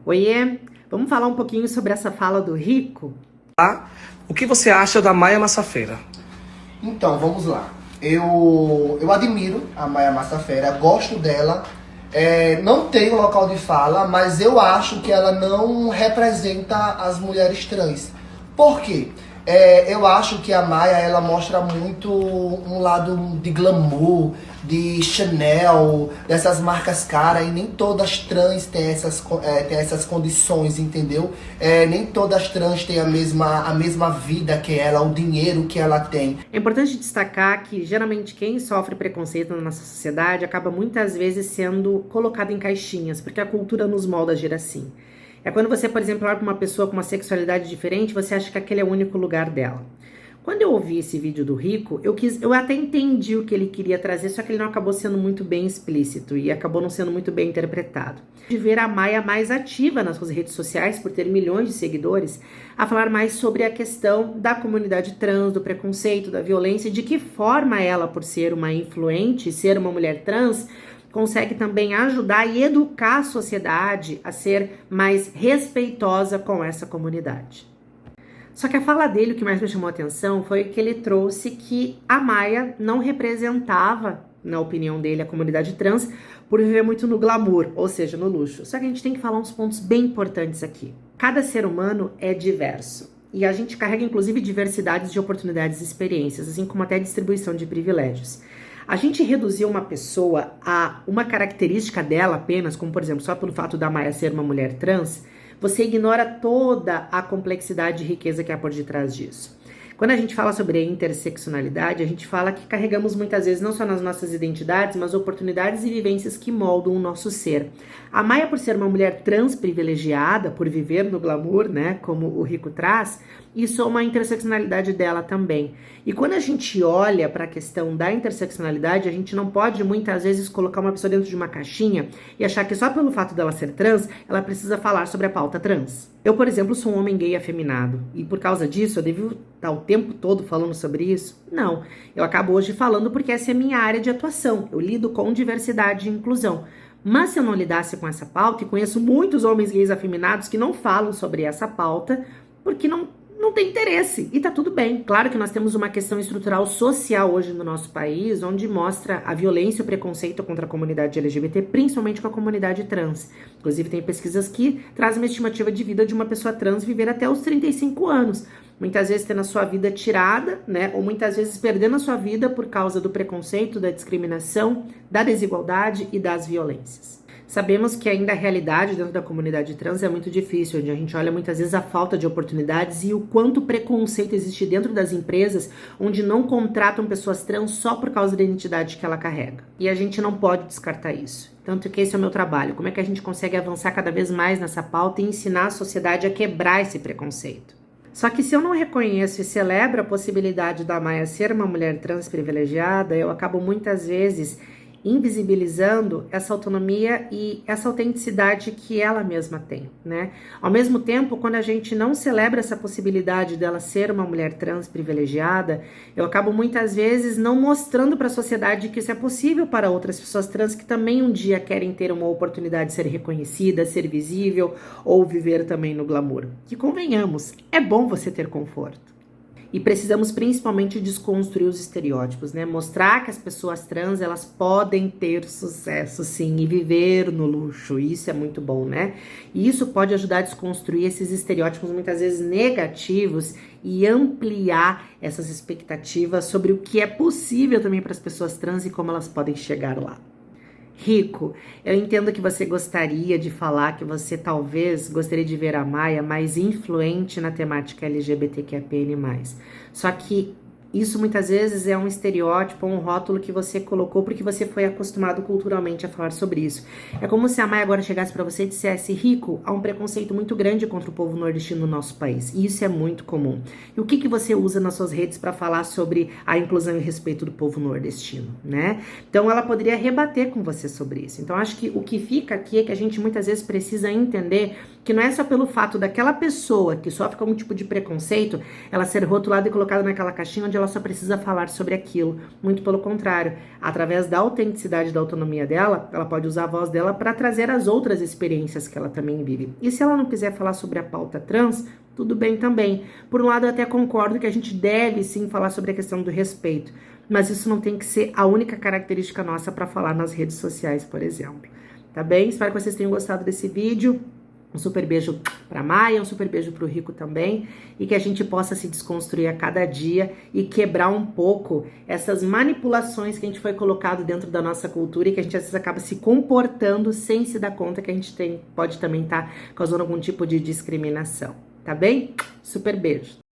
Oiê, vamos falar um pouquinho sobre essa fala do Rico? O que você acha da Maia Massafera? Então, vamos lá. Eu admiro a Maia Massafera, gosto dela. Não tenho local de fala, mas eu acho que ela não representa as mulheres trans. Por quê? Eu acho que a Maia, ela mostra muito um lado de glamour, de Chanel, dessas marcas caras, e nem todas trans têm essas condições, entendeu? Nem todas trans têm a mesma vida que ela, o dinheiro que ela tem. É importante destacar que, geralmente, quem sofre preconceito na nossa sociedade acaba muitas vezes sendo colocado em caixinhas, porque a cultura nos molda a agir assim. É quando você, por exemplo, olha para uma pessoa com uma sexualidade diferente, você acha que aquele é o único lugar dela. Quando eu ouvi esse vídeo do Rico, eu até entendi o que ele queria trazer, só que ele não acabou sendo muito bem explícito e acabou não sendo muito bem interpretado. De ver a Maia mais ativa nas suas redes sociais, por ter milhões de seguidores, a falar mais sobre a questão da comunidade trans, do preconceito, da violência, de que forma ela, por ser uma influente, ser uma mulher trans, consegue também ajudar e educar a sociedade a ser mais respeitosa com essa comunidade. Só que a fala dele, o que mais me chamou a atenção, foi que ele trouxe que a Maia não representava, na opinião dele, a comunidade trans por viver muito no glamour, ou seja, no luxo. Só que a gente tem que falar uns pontos bem importantes aqui. Cada ser humano é diverso. E a gente carrega, inclusive, diversidades de oportunidades e experiências, assim como até distribuição de privilégios. A gente reduzir uma pessoa a uma característica dela apenas, como por exemplo, só pelo fato da Maia ser uma mulher trans, você ignora toda a complexidade e riqueza que há por detrás disso. Quando a gente fala sobre a interseccionalidade, a gente fala que carregamos muitas vezes não só nas nossas identidades, mas oportunidades e vivências que moldam o nosso ser. A Maia, por ser uma mulher trans privilegiada, por viver no glamour, né, como o Rico traz, isso é uma interseccionalidade dela também. E quando a gente olha para a questão da interseccionalidade, a gente não pode muitas vezes colocar uma pessoa dentro de uma caixinha e achar que só pelo fato dela ser trans, ela precisa falar sobre a pauta trans. Eu, por exemplo, sou um homem gay afeminado e por causa disso eu devo estar o tempo todo falando sobre isso? Não, eu acabo hoje falando porque essa é a minha área de atuação, eu lido com diversidade e inclusão. Mas se eu não lidasse com essa pauta, e conheço muitos homens gays afeminados que não falam sobre essa pauta, porque não tem interesse, e tá tudo bem. Claro que nós temos uma questão estrutural social hoje no nosso país, onde mostra a violência e o preconceito contra a comunidade LGBT, principalmente com a comunidade trans. Inclusive tem pesquisas que trazem uma estimativa de vida de uma pessoa trans viver até os 35 anos. Muitas vezes tendo a sua vida tirada, né, ou muitas vezes perdendo a sua vida por causa do preconceito, da discriminação, da desigualdade e das violências. Sabemos que ainda a realidade dentro da comunidade trans é muito difícil, onde a gente olha muitas vezes a falta de oportunidades e o quanto preconceito existe dentro das empresas, onde não contratam pessoas trans só por causa da identidade que ela carrega. E a gente não pode descartar isso. Tanto que esse é o meu trabalho. Como é que a gente consegue avançar cada vez mais nessa pauta e ensinar a sociedade a quebrar esse preconceito? Só que se eu não reconheço e celebro a possibilidade da Maia ser uma mulher trans privilegiada, eu acabo muitas vezes invisibilizando essa autonomia e essa autenticidade que ela mesma tem, né? Ao mesmo tempo, quando a gente não celebra essa possibilidade dela ser uma mulher trans privilegiada, eu acabo muitas vezes não mostrando para a sociedade que isso é possível para outras pessoas trans que também um dia querem ter uma oportunidade de ser reconhecida, ser visível ou viver também no glamour. Que convenhamos, é bom você ter conforto. E precisamos principalmente desconstruir os estereótipos, né? Mostrar que as pessoas trans, elas podem ter sucesso, sim, e viver no luxo. Isso é muito bom, né? E isso pode ajudar a desconstruir esses estereótipos muitas vezes negativos e ampliar essas expectativas sobre o que é possível também para as pessoas trans e como elas podem chegar lá. Rico, eu entendo que você gostaria de falar que você talvez gostaria de ver a Maia mais influente na temática LGBTQIAPN+. Só que isso muitas vezes é um estereótipo, um rótulo que você colocou porque você foi acostumado culturalmente a falar sobre isso. É como se a Maia agora chegasse para você e dissesse: Rico, há um preconceito muito grande contra o povo nordestino no nosso país. E isso é muito comum. E o que você usa nas suas redes para falar sobre a inclusão e respeito do povo nordestino, né? Então ela poderia rebater com você sobre isso. Então acho que o que fica aqui é que a gente muitas vezes precisa entender que não é só pelo fato daquela pessoa que sofre com algum tipo de preconceito, ela ser rotulada e colocada naquela caixinha onde ela só precisa falar sobre aquilo. Muito pelo contrário, através da autenticidade, da autonomia dela, ela pode usar a voz dela para trazer as outras experiências que ela também vive. E se ela não quiser falar sobre a pauta trans, tudo bem também. Por um lado, eu até concordo que a gente deve sim falar sobre a questão do respeito, mas isso não tem que ser a única característica nossa para falar nas redes sociais, por exemplo. Tá bem? Espero que vocês tenham gostado desse vídeo. Um super beijo para Maia, um super beijo para o Rico também, e que a gente possa se desconstruir a cada dia e quebrar um pouco essas manipulações que a gente foi colocado dentro da nossa cultura e que a gente às vezes acaba se comportando sem se dar conta que a gente pode também estar causando algum tipo de discriminação, tá bem? Super beijo!